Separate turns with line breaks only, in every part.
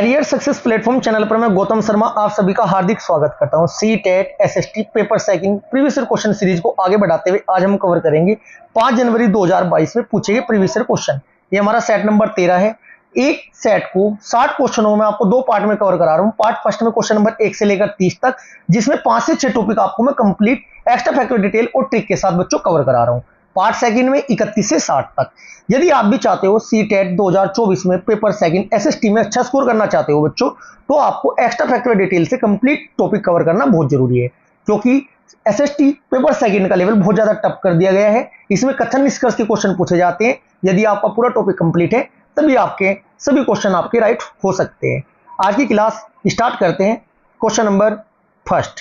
Career success platform channel पर मैं गौतम शर्मा आप सभी का हार्दिक स्वागत करता हूं। CTET SST paper second previous year question series को आगे बढ़ाते हुए आज हम कवर करेंगे 5 जनवरी 2022 में पूछे गए प्रीवियस ईयर क्वेश्चन। ये हमारा सेट नंबर 13 है। एक सेट को 60 क्वेश्चनों में आपको 2 पार्ट में कवर करा रहा हूं। पार्ट फर्स्ट में क्वेश्चन नंबर 1 से लेकर 30 तक, जिसमें 5 से 6 टॉपिक आपको मैं कंप्लीट एक्स्ट्रा फैक्टर डिटेल और ट्रिक के साथ बच्चों कवर करा रहा हूं। पार्ट सेकंड में 31 से 60 तक। यदि आप भी चाहते हो सीटेट 2024 में पेपर सेकंड एसएसटी में अच्छा स्कोर करना चाहते हो बच्चों, तो आपको एक्स्ट्रा फैक्टर डिटेल से कंप्लीट टॉपिक कवर करना बहुत जरूरी है, क्योंकि एसएसटी पेपर सेकंड का लेवल बहुत ज्यादा टफ कर दिया गया है। इसमें कथन निष्कर्ष के क्वेश्चन पूछे जाते हैं। यदि आपका पूरा टॉपिक कंप्लीट है तभी आपके सभी क्वेश्चन आपके राइट हो सकते हैं। आज की क्लास स्टार्ट करते हैं। क्वेश्चन नंबर फर्स्ट,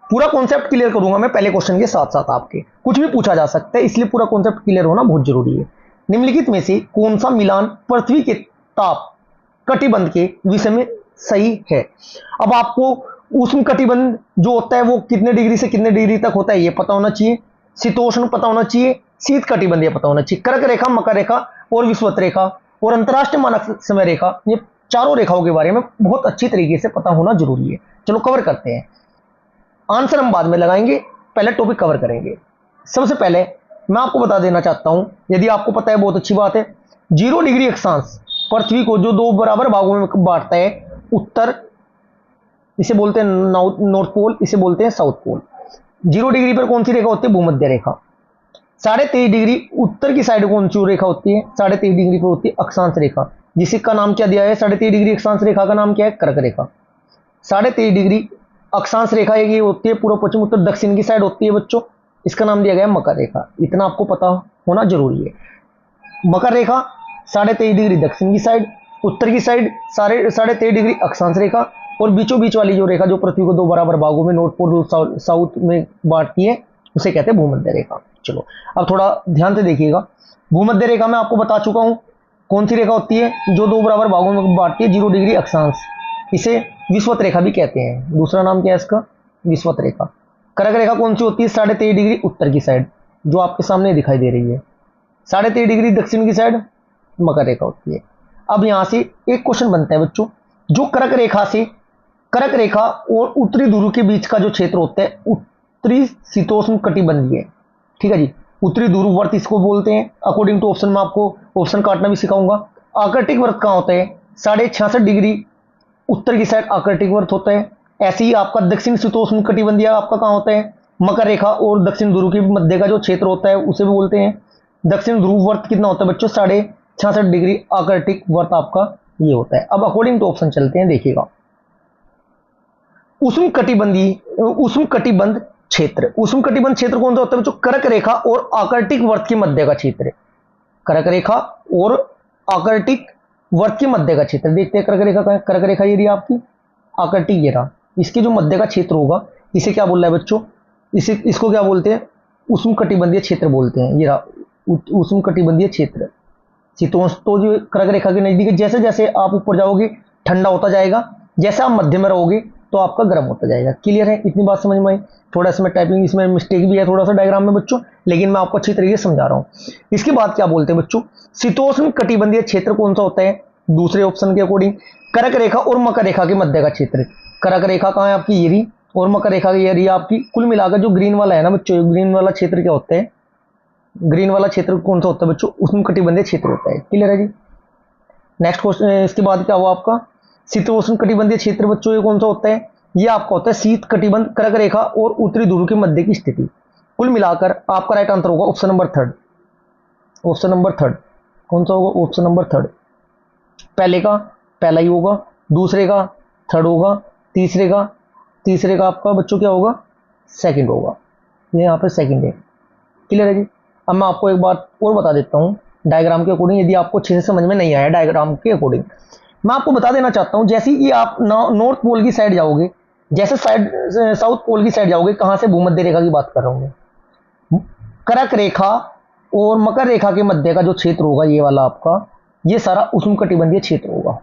पूरा कॉन्सेप्ट क्लियर करूंगा मैं पहले क्वेश्चन के साथ साथ। आपके कुछ भी पूछा जा सकता है, इसलिए पूरा कॉन्सेप्ट क्लियर होना बहुत जरूरी है। निम्नलिखित में से कौन सा मिलान पृथ्वी के ताप कटिबंध के विषय में सही है? अब आपको उष्ण कटिबंध जो होता है वो कितने डिग्री से कितने डिग्री तक होता है ये पता होना चाहिए। शीतोष्ण पता होना चाहिए। शीत कटिबंध ये पता होना चाहिए। कर्क रेखा, मकर रेखा और विषुवत रेखा और अंतरराष्ट्रीय मानक समय रेखा, ये चारों रेखाओं के बारे में बहुत अच्छी तरीके से पता होना जरूरी है। चलो कवर करते हैं। आंसर हम बाद में लगाएंगे, पहले टॉपिक कवर करेंगे। सबसे पहले मैं आपको बता देना चाहता हूं, यदि आपको पता है बहुत अच्छी बात है, 0 डिग्री अक्षांश पृथ्वी को जो 2 बराबर भागों में बांटता है, उत्तर इसे बोलते हैं नॉर्थ पोल, इसे बोलते हैं साउथ पोल। 0 डिग्री पर कौन सी रेखा होती है? भूमध्य रेखा। 23.5 डिग्री उत्तर की साइड कौन सी रेखा होती है? 23.5 डिग्री पर होती है अक्षांश रेखा, जिसका नाम क्या दिया है? 23.5 डिग्री अक्षांश रेखा का नाम क्या है? कर्क रेखा। 23.5 डिग्री अक्षांश रेखा ये होती है पूर्व पश्चिम उत्तर दक्षिण की साइड होती है बच्चों, इसका नाम दिया गया है मकर रेखा। इतना आपको पता होना जरूरी है। मकर रेखा 23.5 डिग्री दक्षिण की साइड, उत्तर की साइड 23.5 डिग्री अक्षांश रेखा, और बीचों बीच वाली जो रेखा जो पृथ्वी को 2 बराबर भागों में नॉर्थ पोल साउथ में बांटती है, उसे कहते हैं भूमध्य रेखा। चलो अब थोड़ा ध्यान से देखिएगा। भूमध्य रेखा में आपको बता चुका हूं कौन सी रेखा होती है जो 2 बराबर भागों में बांटती है, 0 डिग्री अक्षांश, इसे विषुवत रेखा भी कहते हैं। दूसरा नाम क्या है इसका? विषुवत रेखा। कर्क रेखा कौन सी होती है? 23.5 डिग्री उत्तर की साइड, जो आपके सामने दिखाई दे रही है। 23.5 डिग्री दक्षिण की साइड मकर रेखा होती है। अब यहां से एक क्वेश्चन बनता है बच्चों, जो कर्क रेखा और उत्तरी ध्रुव के बीच का जो क्षेत्र होता है, उत्तरी शीतोष्ण कटिबंधीय, ठीक है जी, उत्तरी ध्रुव वर्त इसको बोलते हैं। अकॉर्डिंग टू ऑप्शन में आपको ऑप्शन काटना भी सिखाऊंगा। आर्कटिक वर्त कहां होता है? 66.5 डिग्री उत्तर की साइड आर्कटिक वर्त होता है। ऐसे ही आपका दक्षिण शीतोष्ण कटिबंधीय आपका कहां होता है? मकर रेखा और दक्षिण ध्रुव के मध्य का जो क्षेत्र होता है उसे भी बोलते हैं दक्षिण ध्रुव वर्त। कितना होता है बच्चों? 66.5 डिग्री आर्कटिक वर्त आपका ये होता है। अब अकॉर्डिंग टू ऑप्शन चलते हैं, देखिएगा। उष्ण कटिबंध क्षेत्र, उष्ण कटिबंध क्षेत्र कौन सा होता है बच्चों? कर्क रेखा और आर्कटिक वर्त के मध्य का क्षेत्र। कर्क रेखा और आर्कटिक वर्त के मध्य का क्षेत्र। देखते हैं कर्क रेखा का है। कर्क रेखा ये रही आपकी, आर्कटिक ये रहा, इसके जो मध्य का क्षेत्र होगा इसे क्या बोल रहा है बच्चों? इसको क्या बोलते हैं? उष्ण कटिबंधीय क्षेत्र बोलते हैं। ये रहा उष्ण कटिबंधीय क्षेत्र। शीतोष्ण तो जो कर्क रेखा के नजदीक है, जैसे जैसे आप ऊपर जाओगे ठंडा होता जाएगा, जैसे आप मध्य में रहोगे तो आपका गर्म होता जाएगा। क्लियर है? इतनी बात समझ में आई? थोड़ा इसमें टाइपिंग इसमें मिस्टेक भी है थोड़ा सा डायग्राम में बच्चों, लेकिन मैं आपको अच्छी तरीके से समझा रहा हूं। इसके बाद क्या बोलते हैं बच्चों? शीतोष्ण कटिबंधीय क्षेत्र कौन सा होता है? दूसरे ऑप्शन के अकॉर्डिंग कर्क रेखा और मकर रेखा के मध्य का क्षेत्र। कर्क रेखा कहां है आपकी? ये रही, और मकर रेखा ये रही आपकी। कुल मिलाकर जो ग्रीन वाला है ना बच्चों, ग्रीन वाला क्षेत्र क्या होता है? ग्रीन वाला क्षेत्र कौन सा होता है बच्चों? उष्ण कटिबंधीय क्षेत्र होता है। क्लियर है जी? नेक्स्ट क्वेश्चन, इसके बाद क्या हुआ आपका? शीतोष्ण कटिबंधीय क्षेत्र बच्चों ये कौन सा होता है? ये आपका होता है शीत कटिबंध, कर्क रेखा और उत्तरी ध्रुव के मध्य की स्थिति। कुल मिलाकर आपका राइट आंसर होगा ऑप्शन नंबर 3। ऑप्शन नंबर 3 कौन सा होगा? Option number 3। पहले का पहला ही होगा, दूसरे का थर्ड होगा, तीसरे का आपका बच्चों क्या होगा? सेकंड होगा। ये यहाँ पे सेकंड है। क्लियर है जी? अब मैं आपको एक बात और बता देता हूँ डायग्राम के अकॉर्डिंग, यदि आपको अच्छे से समझ में नहीं आया डायग्राम के अकॉर्डिंग, मैं आपको बता देना चाहता हूँ। जैसे ही आप नॉर्थ पोल की साइड जाओगे, जैसे साउथ पोल की साइड जाओगे, कहां से? भूमध्य रेखा की बात कर रहा हूं। कर्क रेखा और मकर रेखा के मध्य का जो क्षेत्र होगा ये वाला आपका, ये सारा उष्ण कटिबंधीय क्षेत्र होगा।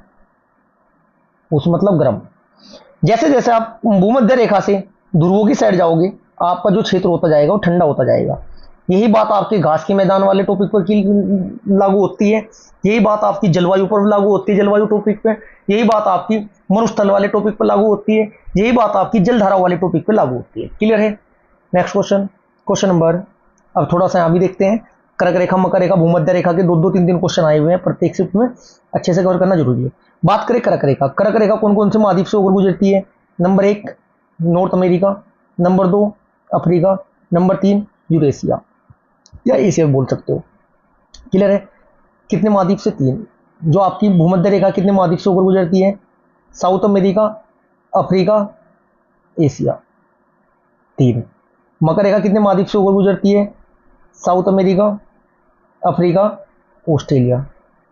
उष्ण मतलब गर्म। जैसे जैसे आप भूमध्य रेखा से ध्रुवों की साइड जाओगे, आपका जो क्षेत्र होता जाएगा वो ठंडा होता जाएगा। यही बात आपके घास के मैदान वाले टॉपिक पर लागू होती है, यही बात आपकी जलवायु पर लागू होती है, जलवायु टॉपिक पे, यही बात आपकी मरुस्थल वाले टॉपिक पर लागू होती है, यही बात आपकी जलधारा वाले टॉपिक पर लागू होती है। क्लियर है? नेक्स्ट क्वेश्चन, क्वेश्चन नंबर, अब थोड़ा सा अभी देखते हैं। कर्क रेखा, मकर रेखा, भूमध्य रेखा के दो तीन क्वेश्चन आए हुए हैं, प्रत्येक शिफ्ट में अच्छे से कवर करना जरूरी है। बात करें कर्क रेखा, कर्क रेखा कौन कौन से महाद्वीप से होकर गुजरती है? Number 1 north America, number 2 Africa, number 3 Eurasia या एशिया बोल सकते हो। क्लियर है? कितने महाद्वीप से? 3। जो आपकी भूमध्य रेखा कितने महाद्वीप से होकर गुजरती है? South America, Africa, Asia, 3। मकर रेखा कितने महाद्वीप से होकर गुजरती है? साउथ अमेरिका, अफ्रीका, ऑस्ट्रेलिया,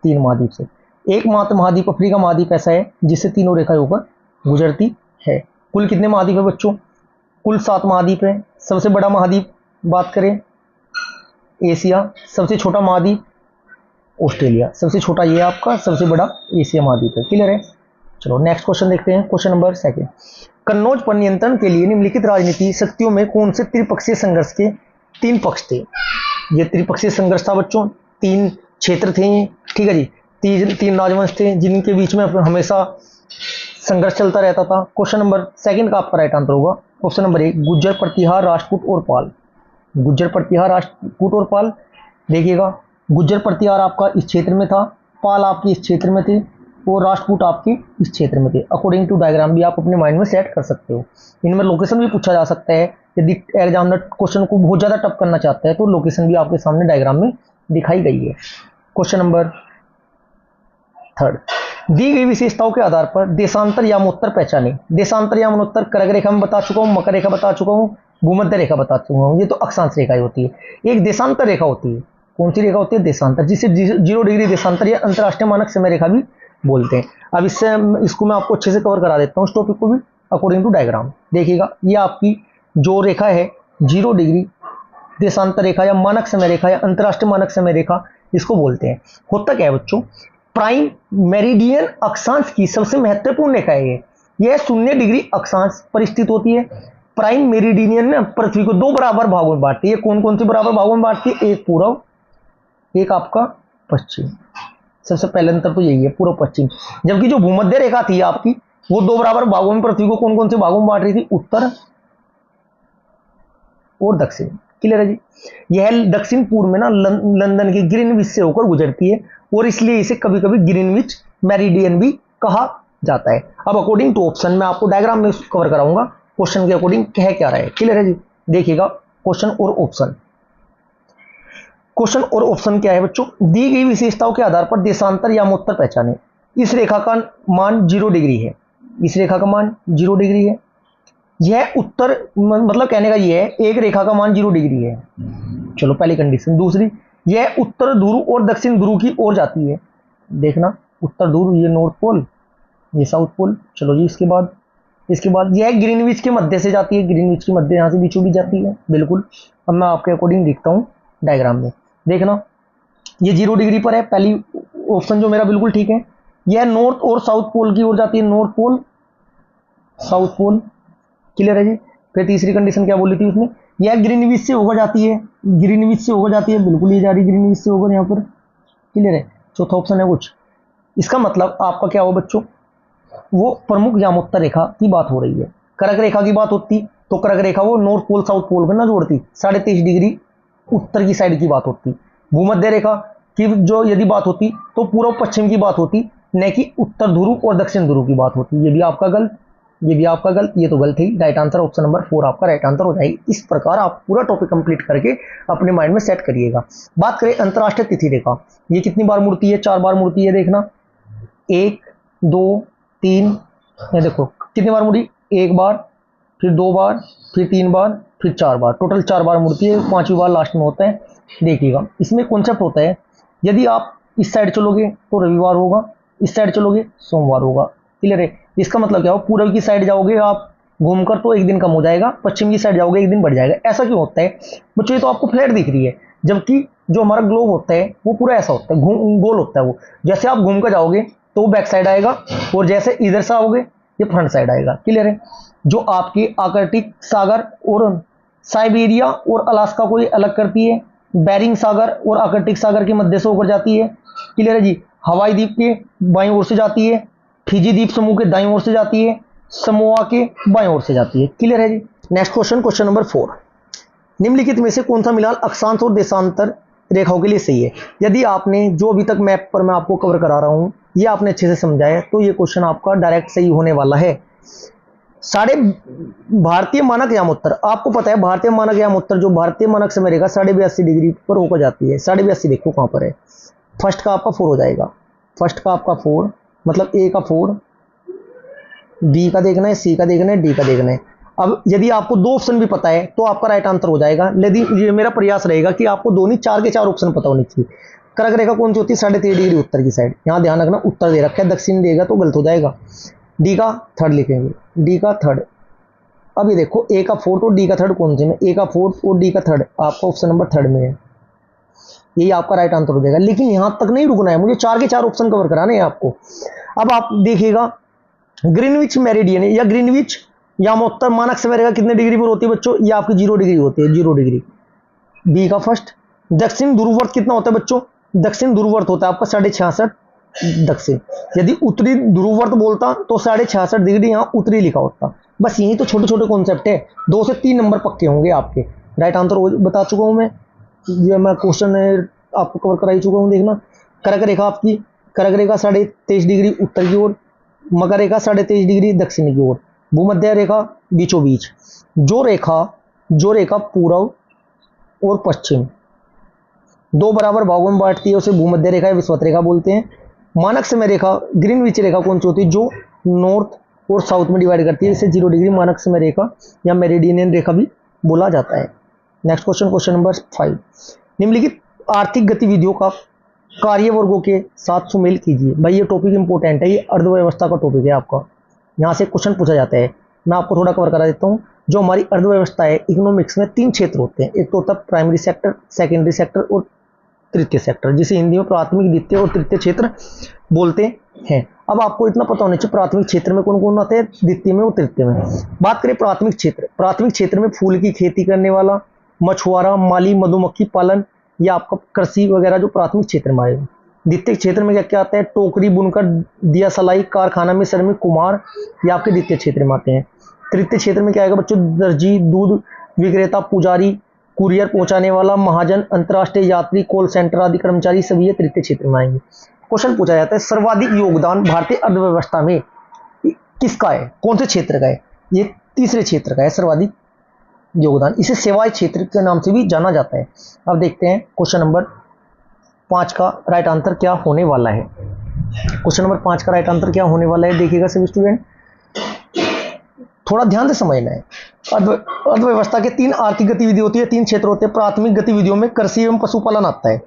3 महाद्वीप से। एकमात्र महाद्वीप अफ्रीका महाद्वीप ऐसा है जिससे तीनों रेखाएं होकर गुजरती है। कुल कितने महाद्वीप है बच्चों? कुल 7 महाद्वीप है। सबसे बड़ा महाद्वीप बात करें एशिया, सबसे छोटा महाद्वीप ऑस्ट्रेलिया, सबसे छोटा ये आपका, सबसे बड़ा एशिया महाद्वीप है। क्लियर है? चलो नेक्स्ट क्वेश्चन देखते हैं, क्वेश्चन नंबर 2। कन्नौज पर नियंत्रण के लिए निम्नलिखित राजनीति शक्तियों में कौन से त्रिपक्षीय संघर्ष के 3 पक्ष थे? ये त्रिपक्षीय संघर्ष था बच्चों, 3 क्षेत्र थे, ठीक है जी, 3 राजवंश थे जिनके बीच में हमेशा संघर्ष चलता रहता था। क्वेश्चन नंबर 2 का आपका राइट आंसर होगा ऑप्शन नंबर 1 गुज्जर, प्रतिहार, राजपूत और पाल। गुज्जर, प्रतिहार, राजपूत और पाल। देखिएगा, गुज्जर प्रतिहार आपका इस क्षेत्र में था, पाल आपके इस क्षेत्र में थे और राजपूत आपके इस क्षेत्र में थे। अकॉर्डिंग टू डायग्राम भी आप अपने माइंड में सेट कर सकते हो। इनमें लोकेशन भी पूछा जा सकता है, यदि एग्जामिनर क्वेश्चन को बहुत ज़्यादा टफ करना चाहता है तो लोकेशन भी आपके सामने डायग्राम में दिखाई गई है। क्वेश्चन नंबर 3, दी गई विशेषताओं के आधार पर देशांतर यामोत्तर पहचाने। देशांतर यामोत्तर कर्क रेखा में बता चुका हूँ, मकर रेखा बता चुका हूँ, भूमध्य रेखा बता चुका हूँ, ये तो अक्षांश रेखाएं होती है। एक देशांतर रेखा होती है, कौन सी रेखा होती है? देशांतर, जिसे 0 डिग्री देशांतर या अंतरराष्ट्रीय मानक समय रेखा भी बोलते हैं। अब इसको मैं आपको अच्छे से कवर करा देता हूँ, इस टॉपिक को भी अकॉर्डिंग टू डायग्राम। देखिएगा, ये आपकी जो रेखा है 0 डिग्री देशांतर रेखा या मानक समय रेखा या अंतरराष्ट्रीय मानक समय रेखा इसको बोलते हैं। होता क्या है बच्चों, प्राइम मेरिडियन अक्षांश की सबसे महत्वपूर्ण रेखा है। यह 0 डिग्री अक्षांश पर स्थित होती है। प्राइम मेरिडियन में पृथ्वी को 2 बराबर भागों में बांटती है। कौन कौन से बराबर भागों में बांटती है? एक पूर्व, एक आपका पश्चिम। सबसे पहले अंतर तो यही है, पूर्व पश्चिम। जबकि जो भूमध्य रेखा थी आपकी वो 2 बराबर भागों में पृथ्वी को कौन कौन से भागों में बांट रही थी? उत्तर और दक्षिण। क्लियर है जी? यह दक्षिण पूर्व में ना लंदन के ग्रीनविच से होकर गुजरती है और इसलिए इसे कभी कभी ग्रीनविच मेरिडियन भी कहा जाता है। अब अकॉर्डिंग टू ऑप्शन में आपको डायग्राम में कवर कराऊंगा क्वेश्चन के अकॉर्डिंग कह क्या रहा है। क्लियर है जी? देखिएगा, क्वेश्चन और ऑप्शन। क्वेश्चन और ऑप्शन क्या है बच्चों? दी गई विशेषताओं के आधार पर देशांतर यामोत्तर पहचाने। इस रेखा का मान 0 डिग्री है, इस रेखा का मान 0 डिग्री है। यह उत्तर, मतलब कहने का यह है एक रेखा का मान 0 डिग्री है। चलो पहली कंडीशन। दूसरी, यह उत्तर ध्रुव और दक्षिण ध्रुव की ओर जाती है। देखना, उत्तर ध्रुव ये नॉर्थ पोल, ये साउथ पोल। चलो जी, इसके बाद यह ग्रीनविच के मध्य से जाती है, ग्रीनविच के मध्य यहाँ से बीचों बीच जाती है। बिल्कुल, अब मैं आपके अकॉर्डिंग देखता हूँ डायग्राम में। देखना, ये 0 डिग्री पर है, पहली ऑप्शन जो मेरा बिल्कुल ठीक है। यह नॉर्थ और साउथ पोल की ओर जाती है, north pole, south pole. Clear है जी? फिर तीसरी कंडीशन क्या बोली थी उसने? यह ग्रीनविच से होकर जाती है, ग्रीनविच से होकर जाती है। बिल्कुल ये जा रही है ग्रीनविच से होकर यहाँ पर। क्लियर है? चौथा ऑप्शन है कुछ। इसका मतलब आपका क्या हो बच्चों, वो प्रमुख यामोत्तर रेखा की बात हो रही है। कर्क रेखा की बात होती तो कर्क रेखा वो नॉर्थ पोल साउथ पोल को ना जोड़ती, 23.5 डिग्री उत्तर की साइड की बात होती। भूमध्य रेखा की जो यदि बात होती तो पूर्व पश्चिम की बात होती, न कि उत्तर ध्रुव और दक्षिण ध्रुव की बात होती। ये भी आपका गलत, ये भी आपका गलत, ये तो गलत है। राइट आंसर ऑप्शन नंबर 4 आपका राइट आंसर हो जाएगी। इस प्रकार आप पूरा टॉपिक कंप्लीट करके अपने माइंड में सेट करिएगा। बात करें अंतरराष्ट्रीय तिथि रेखा, ये कितनी बार मुड़ती है? 4 बार मुड़ती है। देखना, 1 2 3, ये देखो कितनी बार मुड़ी, 1 बार, फिर 2 बार, फिर 3 बार, फिर 4 बार, टोटल 4 बार मुड़ती है। 5वीं बार लास्ट में होता है। देखिएगा, इसमें कॉन्सेप्ट होता है, यदि आप इस साइड चलोगे तो रविवार होगा, इस साइड चलोगे सोमवार होगा। क्लियर है? इसका मतलब क्या हो, पूर्व की साइड जाओगे आप घूमकर तो 1 दिन कम हो जाएगा, पश्चिम की साइड जाओगे 1 दिन बढ़ जाएगा। ऐसा क्यों होता है बच्चों? ये तो आपको फ्लैट दिख रही है, जबकि जो हमारा ग्लोब होता है वो पूरा ऐसा होता है, गोल होता है वो। जैसे आप घूम कर जाओगे तो बैक साइड आएगा और जैसे इधर से आओगे ये फ्रंट साइड आएगा। क्लियर है? जो आपकी आर्कटिक सागर और साइबेरिया और अलास्का को ये अलग करती है, बेरिंग सागर और आर्कटिक सागर के मध्य से होकर जाती है। क्लियर है जी। हवाई द्वीप के बाईं ओर से जाती है। फिजी द्वीप समूह के दाईं ओर से जाती है। समोआ के बाईं ओर से जाती है। क्लियर है जी। नेक्स्ट क्वेश्चन, क्वेश्चन नंबर 4, निम्नलिखित में से कौन सा मिलान अक्षांश और देशांतर रेखाओं के लिए सही है? यदि आपने जो अभी तक मैप पर मैं आपको कवर करा रहा हूं ये आपने अच्छे से समझा है तो ये क्वेश्चन आपका डायरेक्ट सही होने वाला है। साढ़े भारतीय मानक यामोत्तर, आपको पता है भारतीय मानक यामोत्तर जो भारतीय मानक समय रेखा 82.5 डिग्री पर होकर जाती है। 82.5 देखो कहां पर है, फर्स्ट का आपका 4 हो जाएगा। फर्स्ट का आपका 4 मतलब ए का 4, बी का देखना है, सी का देखना है, डी का देखना है। अब यदि आपको 2 ऑप्शन भी पता है तो आपका राइट आंसर हो जाएगा। यदि ये मेरा प्रयास रहेगा कि आपको दोनों 4 के 4 ऑप्शन पता होने चाहिए। कर्क रेखा कौन सी होती है? 3.5 डिग्री उत्तर की साइड। यहां ध्यान रखना उत्तर दे रखा है, दक्षिण देगा तो गलत हो जाएगा। डी का 3rd लिखेंगे, डी का 3rd। अब ये देखो ए का 4th और डी का 3rd कौन से में? ए का 4th और डी का 3rd आपका ऑप्शन नंबर 3rd में है। यही आपका राइट आंसर हो जाएगा। लेकिन यहां तक नहीं रुकना है, मुझे 4 के 4 ऑप्शन कवर कराने हैं आपको। अब आप देखिएगा ग्रीनविच मेरिडियन या ग्रीनविच यामोत्तर मानक समय रेखा कितने डिग्री पर होती है बच्चों? ये आपकी 0 डिग्री होती है, 0 डिग्री। बी का फर्स्ट। दक्षिण ध्रुववर्त कितना होता है बच्चों? दक्षिण ध्रुववर्त होता है आपका 66.5 दक्षिण। यदि उत्तरी ध्रुववर्त बोलता तो 66.5 डिग्री यहां उत्तरी लिखा होता। बस यही तो छोटे छोटे कॉन्सेप्ट है, 2 से 3 नंबर पक्के होंगे आपके। राइट आंसर बता चुका हूं मैं, ये मैं क्वेश्चन आपको कवर कराई चुका हूं। देखना कर्क रेखा आपकी, कर्क रेखा 23.5 डिग्री उत्तर की ओर, मकर रेखा 23.5 डिग्री दक्षिण की ओर, भूमध्य रेखा बीचों बीच। जो रेखा पूर्व और पश्चिम 2 बराबर भागों में बांटती है उसे भूमध्य रेखा या विषुवत रेखा बोलते हैं। मानक समय रेखा ग्रीनविच रेखा कौन सी होती है? जो नॉर्थ और साउथ में डिवाइड करती है, इसे 0 डिग्री मानक समय रेखा या मेरिडियन रेखा भी बोला जाता है। नेक्स्ट क्वेश्चन, क्वेश्चन नंबर 5, निम्नलिखित आर्थिक गतिविधियों का कार्य वर्गों के साथ सुमेल कीजिए। भाई ये टॉपिक इंपॉर्टेंट है, ये अर्थव्यवस्था का टॉपिक है आपका, यहाँ से क्वेश्चन पूछा जाता है। मैं आपको थोड़ा कवर करा देता हूँ। जो हमारी अर्थव्यवस्था है इकोनॉमिक्स में 3 क्षेत्र होते हैं। एक तो होता है प्राइमरी सेक्टर, सेकेंडरी सेक्टर और तृतीय सेक्टर, जिसे हिंदी में प्राथमिक, द्वितीय और तृतीय क्षेत्र बोलते हैं। अब आपको इतना पता होना चाहिए प्राथमिक क्षेत्र में कौन कौन आते हैं, द्वितीय में और तृतीय में। बात करें प्राथमिक क्षेत्र, प्राथमिक क्षेत्र में फूल की खेती करने वाला, मछुआरा, माली, मधुमक्खी पालन या आपका कृषि वगैरह जो प्राथमिक क्षेत्र में आएगा। द्वितीय क्षेत्र में क्या क्या आता है? टोकरी बुनकर, दिया सलाई, कारखाना में श्रमिक, कुम्हार, ये आपके द्वितीय क्षेत्र में आते हैं। तृतीय क्षेत्र में क्या आएगा बच्चों? दर्जी, दूध विक्रेता, पुजारी, कुरियर पहुंचाने वाला, महाजन, अंतर्राष्ट्रीय यात्री, कॉल सेंटर आदि कर्मचारी, सभी ये तृतीय क्षेत्र में आएंगे। क्वेश्चन पूछा जाता है सर्वाधिक योगदान भारतीय अर्थव्यवस्था में किसका है? कौन से क्षेत्र का है? ये तीसरे क्षेत्र का है सर्वाधिक योगदान। इसे सेवाएं क्षेत्र के नाम से भी जाना जाता है। अब देखते हैं क्वेश्चन नंबर 5 का राइट आंसर क्या होने वाला है। क्वेश्चन नंबर 5 का राइट आंसर क्या होने वाला है देखिएगा सभी स्टूडेंट, थोड़ा ध्यान से समझना है। अर्थव्यवस्था के 3 आर्थिक गतिविधि होती है, 3 क्षेत्र होते हैं। प्राथमिक गतिविधियों में कृषि एवं पशुपालन आता है।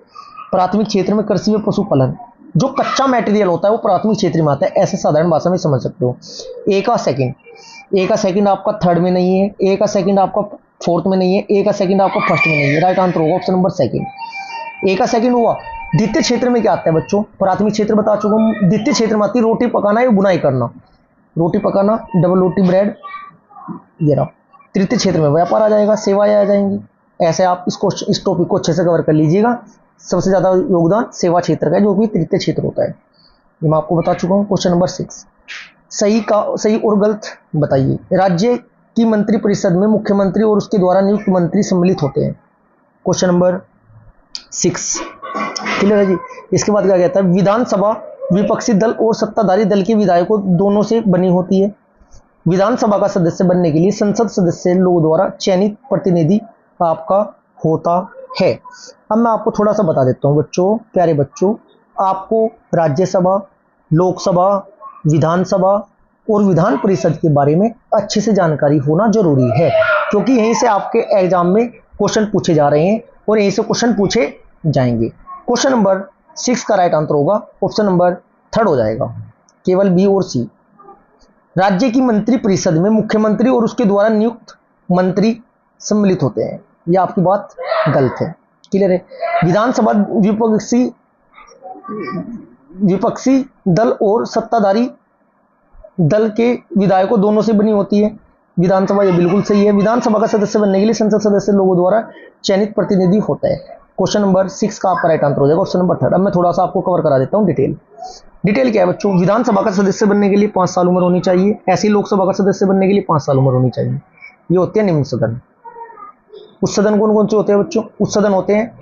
प्राथमिक क्षेत्र में कृषि एवं पशुपालन, जो कच्चा मटेरियल होता है वो प्राथमिक क्षेत्र में आता है, ऐसे साधारण भाषा में समझ सकते हो। ए का सेकंड आपका 3rd में नहीं है, ए का सेकंड आपका 4th में नहीं है, ए का सेकंड आपका 1st में नहीं है। राइट आंसर होगा ऑप्शन नंबर 2। ए का सेकंड हुआ। द्वितीय क्षेत्र में क्या आता है बच्चों? प्राथमिक क्षेत्र बता चुका हूं, द्वितीय क्षेत्र में आती है रोटी पकाना या बुनाई करना, रोटी पकाना, डबल रोटी ब्रेड, ये रहा। तृतीय क्षेत्र में व्यापार आ जाएगा, सेवाएं आ जाएंगी। ऐसे आप इस टॉपिक को अच्छे से कवर कर लीजिएगा। सबसे ज्यादा योगदान सेवा क्षेत्र का है जो कि तृतीय क्षेत्र होता है, ये मैं आपको बता चुका हूं। क्वेश्चन नंबर 6, सही और गलत बताइए। राज्य की मंत्रिपरिषद में मुख्यमंत्री और उसके द्वारा नियुक्त मंत्री सम्मिलित होते हैं। क्वेश्चन नंबर 6 क्लियर है जी। इसके बाद क्या कहता है? विधानसभा विपक्षी दल और सत्ताधारी दल के विधायकों दोनों से बनी होती है। विधानसभा का सदस्य बनने के लिए संसद सदस्य लोगों द्वारा चयनित प्रतिनिधि आपका होता है। अब मैं आपको थोड़ा सा बता देता हूं बच्चों, प्यारे बच्चों, आपको राज्यसभा, लोकसभा, विधानसभा और विधान परिषद के बारे में अच्छे से जानकारी होना जरूरी है, क्योंकि यहीं से आपके एग्जाम में क्वेश्चन पूछे जा रहे हैं और यहीं से क्वेश्चन पूछे जाएंगे। क्वेश्चन नंबर 6 का राइट आंसर होगा ऑप्शन नंबर 3rd हो जाएगा, केवल बी और सी। राज्य की मंत्रिपरिषद में मुख्यमंत्री और उसके द्वारा नियुक्त मंत्री सम्मिलित होते हैं, यह आपकी बात गलत है। क्लियर है। विधानसभा विपक्षी दल और सत्ताधारी दल के विधायकों दोनों से बनी होती है। विधानसभा, ये बिल्कुल सही है। विधानसभा का सदस्य बनने के लिए संसद सदस्य लोगों द्वारा चयनित प्रतिनिधि होता है। क्वेश्चन नंबर 6 का आपका राइट आंसर हो जाएगा ऑप्शन नंबर 3। अब मैं थोड़ा सा आपको कवर करा देता हूँ डिटेल। डिटेल क्या है बच्चों, विधानसभा का सदस्य बनने के लिए 5 साल उम्र होनी चाहिए, ऐसी लोकसभा का सदस्य बनने के लिए 5 साल उम्र होनी चाहिए। ये होते हैं निम्न सदन। उच्च सदन कौन कौन से होते हैं बच्चों? उच्च सदन होते हैं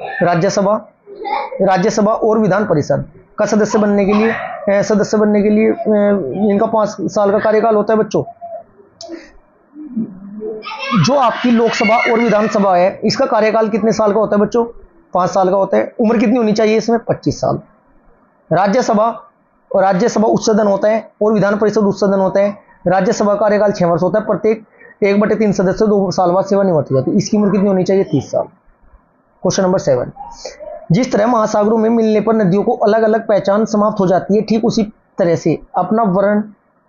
राज्यसभा और विधान परिषद का सदस्य बनने के लिए इनका 5 साल का कार्यकाल होता है बच्चों। जो आपकी लोकसभा और विधानसभा है इसका कार्यकाल कितने साल का होता है बच्चों? 5 साल का होता है। उम्र कितनी होनी चाहिए इसमें? 25 साल। राज्यसभा उच्च सदन होता है और विधान परिषद उच्च सदन होता है। राज्यसभा का कार्यकाल 6 वर्ष होता है, प्रत्येक 1/3 सदस्य 2 साल बाद सेवानिवृत्त हो जाती है। इसकी उम्र कितनी होनी चाहिए? 30 साल। क्वेश्चन नंबर 7, जिस तरह महासागरों में मिलने पर नदियों को अलग अलग पहचान समाप्त हो जाती है, ठीक उसी तरह से अपना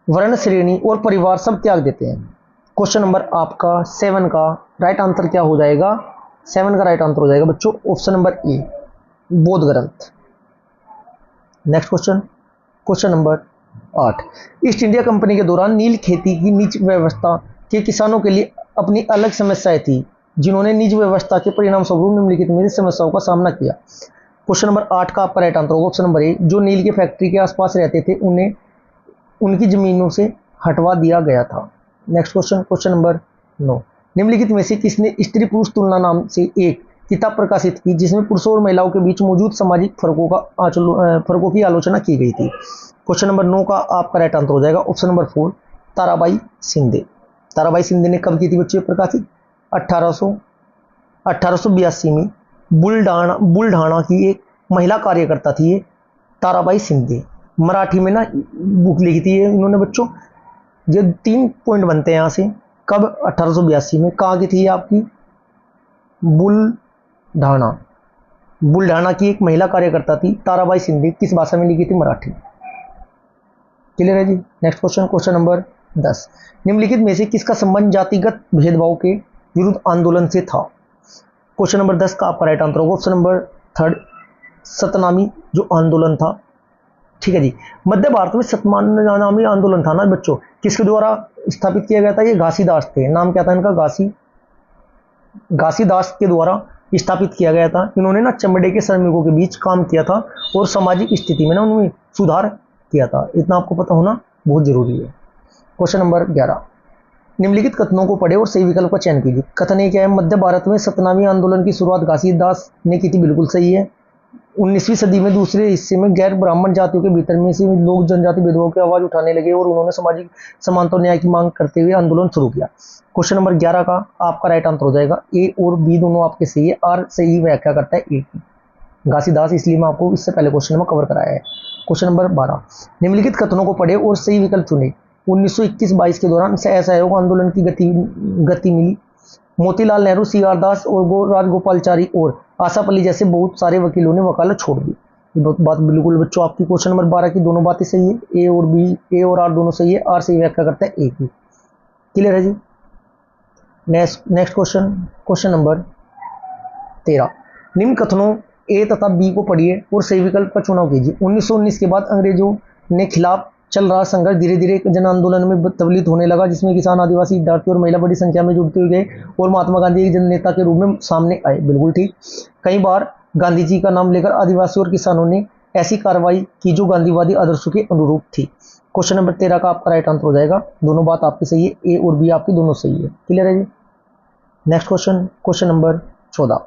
वर्ण श्रेणी और परिवार सब त्याग देते हैं। क्वेश्चन नंबर आपका 7 का राइट आंसर क्या हो जाएगा? 7 का राइट आंसर हो जाएगा बच्चों ऑप्शन नंबर ए, बोध ग्रंथ। Next question number 8, east India company के दौरान नील खेती की निज व्यवस्था के किसानों के लिए अपनी अलग समस्याएं थी, जिन्होंने निज व्यवस्था के परिणाम स्वरूप निम्नलिखित में समस्याओं का सामना किया। क्वेश्चन नंबर 8 का आपका राइट आंसर होगा ऑप्शन नंबर ए, जो नील की फैक्ट्री के आसपास रहते थे उन्हें उनकी जमीनों से हटवा दिया गया था। नेक्स्ट क्वेश्चन नंबर 9, निम्नलिखित में से किसने स्त्री पुरुष तुलना नाम से एक किताब प्रकाशित की, जिसमें पुरुषों और महिलाओं के बीच मौजूद सामाजिक फर्कों की आलोचना की गई थी। क्वेश्चन नंबर 9 का आपका राइट आंसर हो जाएगा ऑप्शन नंबर 4, ताराबाई शिंदे। ताराबाई शिंदे ने कब की थी बच्चे प्रकाशित? 1882 में। बुलढाणा की एक महिला कार्यकर्ता थी ये ताराबाई शिंदे। मराठी में ना बुक लिखी थी ये इन्होंने बच्चों। ये 3 पॉइंट बनते हैं यहाँ से। कब? 1882 में। कहाँ की थी आपकी? बुलढाणा की एक महिला कार्यकर्ता थी ताराबाई शिंदे। किस भाषा में लिखी थी? मराठी। क्लियर है जी। नेक्स्ट क्वेश्चन नंबर 10, निम्नलिखित में से किसका संबंध जातिगत भेदभाव के विरुद्ध आंदोलन से था? क्वेश्चन नंबर 10 का आपका राइट आंसर होगा ऑप्शन नंबर 3, सतनामी जो आंदोलन था। ठीक है जी। मध्य भारत में सतनामी आंदोलन था ना बच्चों, किसके द्वारा स्थापित किया गया था? ये घासीदास थे। नाम क्या था इनका? घासीदास के द्वारा स्थापित किया गया था। इन्होंने ना चमड़े के श्रमिकों के बीच काम किया था और सामाजिक स्थिति में ना उन्होंने सुधार किया था। इतना आपको पता होना बहुत जरूरी है। क्वेश्चन नंबर 11, निम्नलिखित कथनों को पढ़े और सही विकल्प का चयन कीजिए। कथन ये क्या है? मध्य भारत में सतनामी आंदोलन की शुरुआत घासीदास ने की थी। बिल्कुल सही है। 19वीं सदी में दूसरे हिस्से में गैर ब्राह्मण जातियों के भीतर में से लोग जनजाति भेदभाव की आवाज उठाने लगे और उन्होंने सामाजिक समानता और न्याय की मांग करते हुए आंदोलन शुरू किया। क्वेश्चन नंबर 11 का आपका राइट आंसर हो जाएगा ए और बी दोनों आपके सही है। आर सही व्याख्या करता है ए की, घासीदास, इसलिए मैं आपको इससे पहले क्वेश्चन में कवर कराया है। क्वेश्चन नंबर 12, निम्नलिखित कथनों को पढ़े और सही विकल्प चुने। 1921-22 के दौरान असहयोग आंदोलन की गति मिली। मोतीलाल नेहरू, सी.आर. दास और राजगोपालचारी और आसापल्ली जैसे बहुत सारे वकीलों ने वकालत छोड़ दी। ये बात बिल्कुल बच्चों आपकी क्वेश्चन नंबर 12 की दोनों बातें सही है। ए और आर दोनों सही है। आर सही व्याख्या करता है ए की। क्लियर है जी। नेक्स्ट क्वेश्चन नंबर 13, निम्न कथनों ए तथा बी को पढ़िए और सही विकल्प का चुनाव कीजिए। 1919 के बाद अंग्रेजों ने खिलाफ चल रहा संघर्ष धीरे धीरे जन आंदोलन में तब्दील होने लगा, जिसमें किसान, आदिवासी, विद्यार्थी और महिला बड़ी संख्या में जुड़ते हुए गए और महात्मा गांधी एक जननेता के रूप में सामने आए। बिल्कुल ठीक। कई बार गांधी जी का नाम लेकर आदिवासी और किसानों ने ऐसी कार्रवाई की जो गांधीवादी आदर्शों के अनुरूप थी। क्वेश्चन नंबर 13 का आपका राइट आंसर हो जाएगा। दोनों बात आपकी सही है। ए और बी आपकी दोनों सही है। क्लियर है जी। नेक्स्ट क्वेश्चन नंबर 14,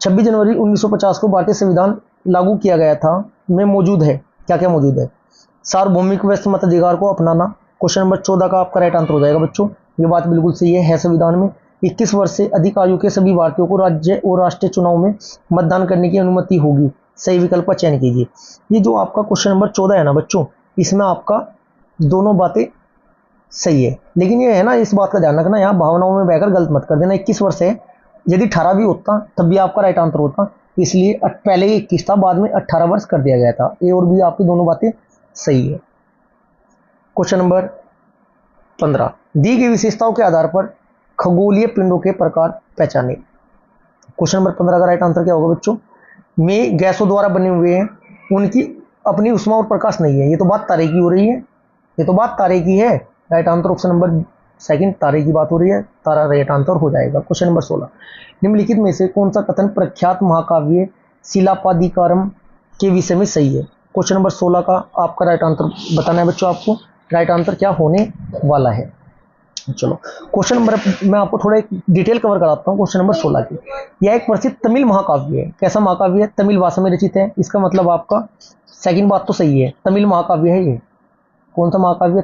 26 जनवरी 1950 को भारतीय संविधान लागू किया गया था में मौजूद है, क्या क्या मौजूद है? सार्वभौमिक व्यस्त मताधिकार को अपनाना। क्वेश्चन नंबर 14 का आपका राइट आंसर हो जाएगा बच्चों। ये बात बिल्कुल सही है संविधान में 21 वर्ष से अधिक आयु के सभी भारतीयों को राज्य और राष्ट्रीय चुनाव में मतदान करने की अनुमति होगी। सही विकल्प का चयन कीजिए। ये जो आपका क्वेश्चन नंबर 14 है ना बच्चों, इसमें आपका दोनों बातें सही है, लेकिन ये है ना, इस बात का ध्यान रखना, यहाँ भावनाओं में बहकर गलत मत कर देना। 21 वर्ष है, यदि 18 भी होता तब भी आपका राइट आंसर होता, इसलिए पहले 21 था, बाद में 18 वर्ष कर दिया गया था। ए और बी आपकी दोनों बातें सही है। क्वेश्चन नंबर 15, दी गई विशेषताओं के आधार पर खगोलीय पिंडों के प्रकार पहचाने। क्वेश्चन नंबर 15 का राइट आंसर क्या होगा बच्चों? में गैसों द्वारा बने हुए हैं, उनकी अपनी उष्मा और प्रकाश नहीं है। ये तो बात तारे की हो रही है, ये तो बात तारे की है। Right answer option number second तारे की बात हो रही है, तारा राइट आंसर हो जाएगा। क्वेश्चन नंबर 16, निम्नलिखित में से कौन सा कथन प्रख्यात महाकाव्य शिलापादिकारम के विषय में सही है? क्वेश्चन नंबर 16 का आपका राइट आंसर बताना है बच्चों, आपको राइट आंसर क्या होने वाला है। चलो क्वेश्चन नंबर मैं आपको थोड़ा एक डिटेल कवर कराता हूँ। क्वेश्चन नंबर 16 की, यह एक प्रसिद्ध तमिल महाकाव्य है। कैसा महाकाव्य है? तमिल भाषा में रचित है। इसका मतलब आपका सेकंड बात तो सही है, तमिल महाकाव्य है ये। कौन सा महाकाव्य है?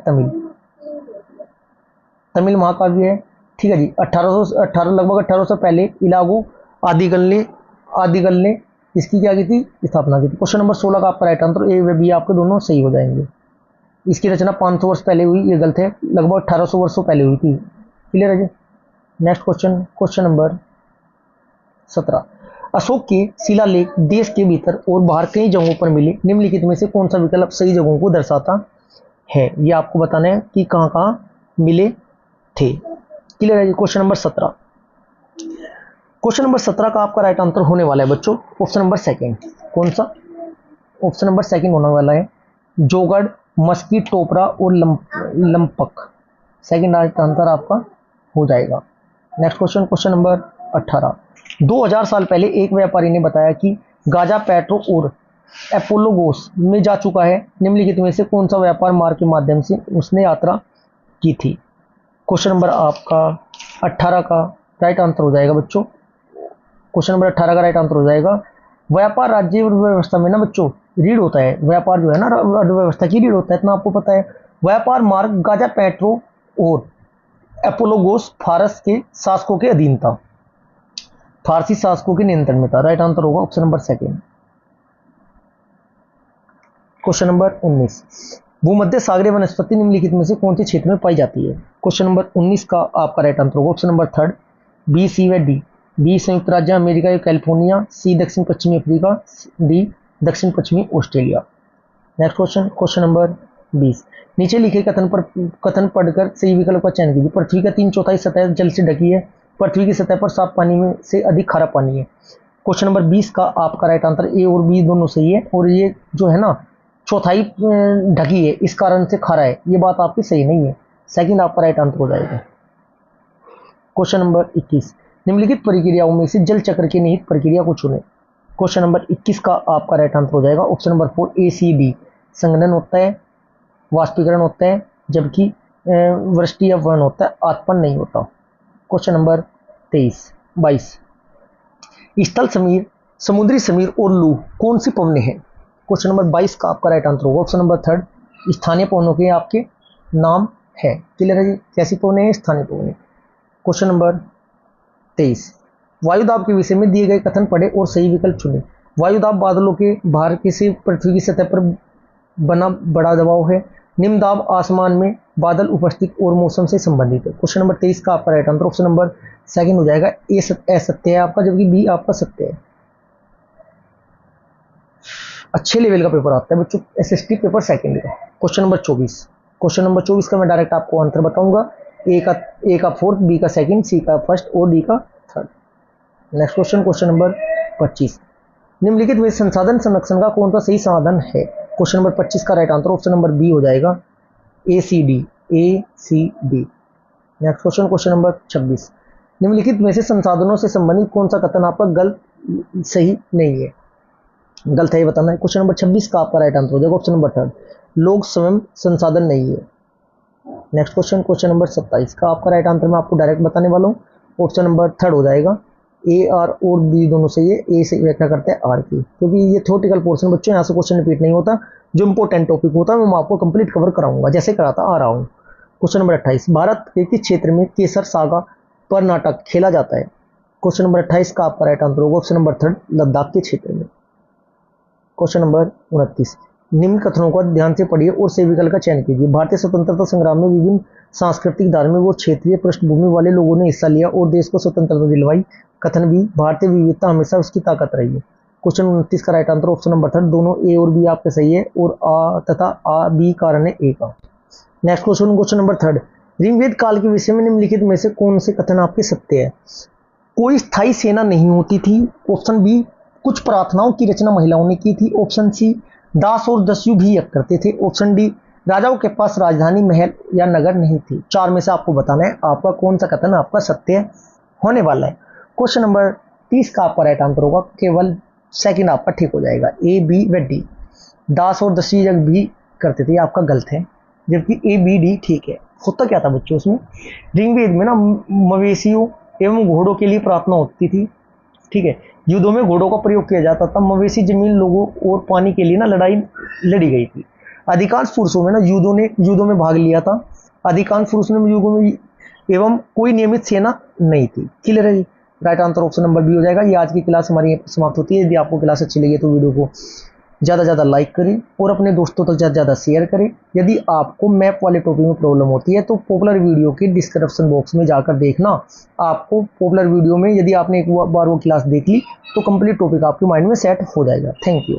तमिल महाकाव्य है। ठीक है जी। 1818 लगभग 1800 पहले इलागु आदिगल ने इसकी क्या की थी? स्थापना की थी। क्वेश्चन नंबर 16 का आपका राइट आंसर ए व बी आपके दोनों सही हो जाएंगे। इसकी रचना 500 वर्ष पहले हुई, ये गलत है, लगभग 1800 वर्षों पहले हुई थी। क्लियर है जी। Next question, question number 17, Ashok के शिलालेख देश के भीतर और बाहर कई जगहों पर मिले, निम्नलिखित में से कौन सा विकल्प सही जगहों को दर्शाता है? ये आपको बताना है कि कहाँ कहाँ मिले थे। क्लियर है जी। क्वेश्चन नंबर 17, क्वेश्चन नंबर 17 का आपका राइट आंसर होने वाला है बच्चों ऑप्शन नंबर सेकंड। कौन सा? ऑप्शन नंबर सेकंड होने वाला है, जोगढ़, मस्की, टोपरा और लंपक। सेकंड राइट आंसर आपका हो जाएगा। नेक्स्ट क्वेश्चन, क्वेश्चन नंबर 18, 2000 साल पहले एक व्यापारी ने बताया कि गाजा पेट्रो और एपोलोगोस में जा चुका है, निम्नलिखित में से कौन सा व्यापार मार्ग के माध्यम से उसने यात्रा की थी? क्वेश्चन नंबर आपका 18 का राइट आंसर हो जाएगा बच्चों। क्वेश्चन नंबर 18 का राइट आंसर हो जाएगा, व्यापार राज्य व्यवस्था में ना बच्चों रीढ़ होता है। व्यापार जो है ना अर्थव्यवस्था की रीढ़ होता है, इतना आपको पता है। व्यापार मार्ग गाजा पेट्रो और एपोलोगोस फारस के शासकों के अधीन था, फारसी शासकों के नियंत्रण में था। राइट आंसर होगा option number second. Question number 19, भूमध्य सागरीय वनस्पति निम्नलिखित में से कौन से क्षेत्र में पाई जाती है? क्वेश्चन नंबर 19 का आपका राइट आंसर होगा ऑप्शन नंबर थर्ड, बी, सी व डी। बी संयुक्त राज्य अमेरिका या कैलिफोर्निया, सी दक्षिण पश्चिमी अफ्रीका, डी दक्षिण पश्चिमी Australia. Next question, question number 20, नीचे लिखे कथन पढ़कर सही विकल्प का चयन कीजिए। पृथ्वी का 3/4 सतह जल से ढकी है, पृथ्वी की सतह पर साफ पानी में से अधिक खारा पानी है। क्वेश्चन नंबर 20 का आपका राइट आंसर ए और बी दोनों सही है, और ये जो है ना चौथाई ढकी है इस कारण से खारा है, ये बात आपकी सही नहीं है। सेकंड आपका राइट आंसर हो जाएगा। क्वेश्चन नंबर 21, निम्नलिखित प्रक्रियाओं में से जल चक्र की निहित प्रक्रिया को चुनें। क्वेश्चन नंबर 21 का आपका राइट आंसर हो जाएगा ऑप्शन नंबर 4, ए, सी, डी। संघनन होता है, वाष्पीकरण होता है, जबकि वृष्टि या वर्ण होता है, आत्मन नहीं होता। क्वेश्चन नंबर 22, स्थल समीर, समुद्री समीर और लू कौन सी पवनें हैं? क्वेश्चन नंबर 22 का आपका राइट आंसर होगा ऑप्शन नंबर थर्ड, स्थानीय पवनों के आपके नाम है। क्लियर है जी। कैसी पवनें हैं? स्थानीय पवनें। क्वेश्चन नंबर 23, वायुदाब के विषय में दिए गए कथन पढ़े और सही विकल्प चुने। वायुदाब बादलों के बाहर किसी पृथ्वी की सतह पर बना बड़ा दबाव है। निम्न दाब आसमान में बादल उपस्थित और मौसम से संबंधित है। क्वेश्चन नंबर 23 का आपका right answer option number second हो जाएगा, ए सत्य है आपका, जबकि बी आपका सत्य है। अच्छे लेवल का पेपर आता है बच्चों एसएसटी पेपर सेकंड का। क्वेश्चन नंबर 24, क्वेश्चन नंबर 24 का मैं डायरेक्ट आपको आंसर बताऊंगा। ए का फोर्थ, बी का सेकंड, सी का फर्स्ट और डी का third. Next question, question number 25, निम्नलिखित में संसाधन संरक्षण का कौन सा सही समाधान है? क्वेश्चन नंबर 25 का right answer option number B हो जाएगा, A C D. Next question, question number 26, निम्नलिखित में से संसाधनों से संबंधित कौन सा कथन आपका गलत सही नहीं है? गलत है ये बताना है। क्वेश्चन नंबर 26 का आपका राइट आंसर हो जाएगा ऑप्शन नंबर थर्ड, लोग स्वयं संसाधन नहीं है। नेक्स्ट क्वेश्चन, क्वेश्चन नंबर 27 का आपका राइट आंसर मैं आपको डायरेक्ट बताने वाला हूँ, ऑप्शन नंबर थर्ड हो जाएगा, ए, आर और बी दोनों सही है। ए से व्याख्या करते हैं आर की, क्योंकि ये थ्योरेटिकल पोर्शन बच्चों यहाँ से क्वेश्चन रिपीट नहीं होता, जो इंपॉर्टेंट टॉपिक होता है मैं आपको कंप्लीट कवर कराऊंगा जैसे कराता आ रहा हूँ। क्वेश्चन नंबर 28, भारत के किस क्षेत्र में केसर सागा पर नाटक खेला जाता है? क्वेश्चन नंबर 28 का आपका राइट आंसर होगा ऑप्शन नंबर थर्ड, लद्दाख के क्षेत्र में। क्वेश्चन नंबर 29, निम्न कथनों को ध्यान से पढ़िए और सही विकल्प का चयन कीजिए। भारतीय स्वतंत्रता संग्राम में विभिन्न सांस्कृतिक, धार्मिक और क्षेत्रीय पृष्ठभूमि वाले लोगों ने हिस्सा लिया और देश को स्वतंत्रता दिलवाई। कथन बी, भारतीय विविधता हमेशा उसकी ताकत रही है। क्वेश्चन 29 का right answer option number third, दोनों ए और बी आपके सही है, और आ तथा आ बी कारण है ए का। Next question, question number third, Rigveda काल के विषय में निम्नलिखित में से कौन से कथन आपके सत्य है? कोई स्थायी सेना नहीं होती थी। ऑप्शन बी, कुछ प्रार्थनाओं की रचना महिलाओं ने की थी। ऑप्शन सी, दास और दस्यु भी यज्ञ करते थे। ऑप्शन डी, राजाओं के पास राजधानी, महल या नगर नहीं थी। 4 में से आपको बताना है आपका कौन सा कथन आपका सत्य होने वाला है। क्वेश्चन नंबर 30 का आपका राइट आंसर होगा, केवल सेकंड आपका ठीक हो जाएगा, ए, बी व डी। दास और दसी जग भी करते थे, आपका गलत है, जबकि ए, बी, डी ठीक है। होता क्या था बच्चों उसमें, ऋग्वेद में ना मवेशियों एवं घोड़ों के लिए प्रार्थना होती थी, ठीक है। युद्धों में घोड़ों का प्रयोग किया जाता था, मवेशी जमीन, लोगों और पानी के लिए ना लड़ाई लड़ी गई थी। अधिकांश पुरुषों में ना युद्धों में भाग लिया था, अधिकांश पुरुषों ने युद्धों में, एवं कोई नियमित सेना नहीं थी। क्लियर है जी, right answer option number B हो जाएगा। ये आज की क्लास हमारी समाप्त होती है। यदि आपको क्लास अच्छी लगी तो वीडियो को ज़्यादा से ज़्यादा लाइक करें और अपने दोस्तों तक ज़्यादा से ज़्यादा शेयर करें। यदि आपको मैप वाले टॉपिक में प्रॉब्लम होती है तो पॉपुलर वीडियो के डिस्क्रिप्शन बॉक्स में जाकर देखना। आपको पॉपुलर वीडियो में यदि आपने एक बार वो क्लास देख ली तो कंप्लीट टॉपिक आपके माइंड में सेट हो जाएगा। Thank you.